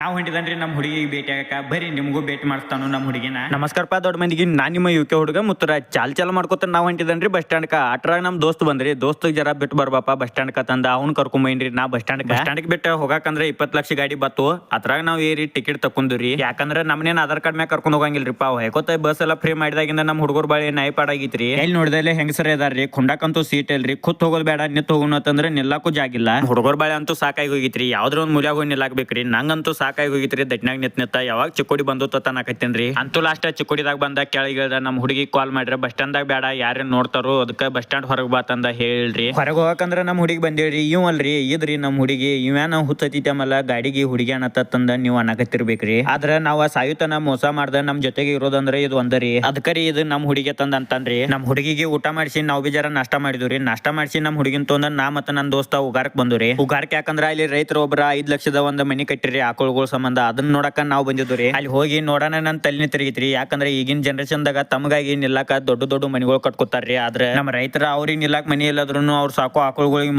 ನಾವು ಹೊಂಟಿದನ್ರಿ ನಮ್ಮ ಹುಡುಗಿಗೆ ಭೇಟಿ ಆಗಕ್ಕ ಬರೀ ನಿಮಗೂ ಭೇಟಿ ಮಾಡ್ತಾನು ನಮ್ಮ ಹುಡುಗಿನ. ನಮಸ್ಕಾರಪ್ಪ ದೊಡ್ಡ ಮಂದಿಗೆ, ನಾನ್ ನಿಮ್ಮ ಯುಕೆ ಹುಡುಗ ಮುತ್ತರ ಚಾಲ್ ಮಾಡ್ಕೊತ ನಾವು ಹೊಂಟಿದನ್ರಿ ಬಸ್ ಸ್ಟ್ಯಾಂಡ್ ಕ. ಅಟ್ರಾಗ ನಮ್ ದೋಸ್ತ್ ಬಂದ್ರಿ, ದೋಸ್ತ್ ಜರ ಬಿಟ್ಟು ಬರ್ಬಾಪ ಬಸ್ ಸ್ಟ್ಯಾಂಡ್ ಕ ತಂದ ಅವ್ನ್ ಕರ್ಕೊಂಬೈನ್ರಿ. ನಾ ಬಸ್ ಸ್ಟ್ಯಾಂಡ್ ಬಿಟ್ಟು ಹೋಗಾಕಂದ್ರೆ 20 ಲಕ್ಷ ಗಾಡಿ ಬತ್ತು. ಅದ್ರಾಗ ನಾವ್ ಏರಿ ಟಿಕೆಟ್ ತಕೊಂಡ್ರಿ, ಯಾಕಂದ್ರೆ ನಮ್ನೇನ್ ಆಧಾರ್ ಕಾರ್ಡ್ ಮ್ಯಾಗ ಕರ್ಕೊಂಡ್ ಹೋಗಂಗಿಲ್ರಿಪ್ಪ. ಹೇಕೋತ ಬಸ್ ಎಲ್ಲ ಫ್ರೀ ಮಾಡಿದಾಗಿಂದ ನಮ್ ಹುಡುಗರು ಬಾಳಿ ನಾಯಿಪಾಡಾಗಿತ್ರಿ. ಎಲ್ಲಿ ನೋಡಿದಲ್ಲಿ ಹೆಂಗಸರ ಇದಾರ್ರಿ, ಕುಂಡಾಕಂತೂ ಸೀಟ್ ಇಲ್ರಿ. ಕುತ್ ಹೋಗೋದ್ ಬೇಡ ನಿತ್ ಹೋಗೋಣ ಅಂತಂದ್ರೆ ನಿಲ್ಲಾಕು ಜಾಗಿಲ್ಲ. ಹುಡುಗರು ಬಾಳಿ ಅಂತೂ ಸಾಕಾಗಿ ಹೋಗಿತ್ರಿ, ಯಾವ್ದ್ರ ಒಂದ್ ಮೂಲ್ಯಾಗ ಹೋಗಿ ನಿಲ್ಲಾಕ್ಬೇಕ್ರಿ. ನಂಗಂತೂ ಸಾಕಾಗಿ ಹೋಗಿತ್ರಿ. ದಟ್ನಾಗ ನಿತ್ತ ಯಾವಾಗ ಚಿಕ್ಕೋಡಿ ಬಂದು ತನಕತ್ತೇನ್ರಿ. ಅಂತೂ ಲಾಸ್ಟ್ ಚಿಕ್ಕೋಡಿದಾಗ ಬಂದ ಕೆಳಗಿಳ್ದ ನಮ್ ಹುಡುಗಿ ಕಾಲ್ ಮಾಡ್ರಿ, ಬಸ್ ಸ್ಟ್ಯಾಂಡ್ ದಾಗ ಬೇಡ ಯಾರೇನ್ ನೋಡ್ತಾರೋ ಅದಕ್ಕೆ ಬಸ್ ಸ್ಟ್ಯಾಂಡ್ ಹೊರಗ್ ಬಾತಂದ ಹೇಳ್ರಿ. ಹೊರಗೆ ಹೋಗಕಂದ್ರ ನಮ್ ಹುಡುಗಿ ಬಂದೇವ್ರಿ. ಇವ್ ಅಲ್ರಿ ಇದ್ರಿ ನಮ್ ಹುಡುಗಿ. ಇವ್ಯಾನ ಹುತ್ತೈತಮಲ್ಲ ಗಾಡಿಗೆ ಹುಡುಗಿ ಅನ್ನತ್ತಂದ ನೀವ್ ಅನ್ನಕತ್ತಿರ್ಬೇಕ್ರಿ. ಆದ್ರ ನಾವ್ ಸಾಯುತನ ಮೋಸ ಮಾಡ್ದ ನಮ್ ಜೊತೆಗೆ ಇರೋದಂದ್ರೆ ಇದು ಒಂದರಿ. ಅದಕ್ಕರಿ ಇದು ನಮ್ ಹುಡುಗಿ ತಂದ ಅಂತನ್ರಿ. ನಮ್ ಹುಡುಗಿಗೆ ಊಟ ಮಾಡಿಸಿ ನಾವ್ ಬಿ ಜರ ನಾಷ್ಟ ಮಾಡಿದ್ವಿ. ನಾಷ್ಟ ಮಾಡಿಸಿ ನಮ್ ಹುಡುಗಿನ ತೊಂದ ನಾ ಮತ್ತ ನನ್ ದೋಸ್ತ ಉಗಾರಕ್ ಬಂದ್ರಿ. ಉಗಾರಕ್ ಯಾಕಂದ್ರ ಅಲ್ಲಿ ರೈತರು ಒಬ್ರ 5 ಲಕ್ಷದ ಒಂದ್ ಮನಿ ಕಟ್ಟಿರಿ ಆಕಳುಗಳ ಸಂಬಂಧ. ಅದನ್ನ ನೋಡಕ ನಾವ್ ಬಂದಿದ್ವಿ. ಅಲ್ಲಿ ಹೋಗಿ ನೋಡೋಣ ನನ್ ತಲೆನೇ ತಿರುಗಿತ್ರಿ. ಯಾಕಂದ್ರೆ ಈಗಿನ ಜನರೇಷನ್ ದಾಗ ತಮಗಾಗಿ ನಿಲ್ಲಾಕ ದೊಡ್ಡ ದೊಡ್ಡ ಮನಿಗಳು ಕಟ್ಕೊತಾರ್ರಿ. ಆದ್ರೆ ನಮ್ಮ ರೈತರ ಅವ್ರಿಗೆ ನಿಲ್ಲಾಕ್ ಮನಿ ಇಲ್ಲದ್ರೂ ಅವ್ರು ಸಾಕೋ ಆಕಳುಗಳಿಗೆ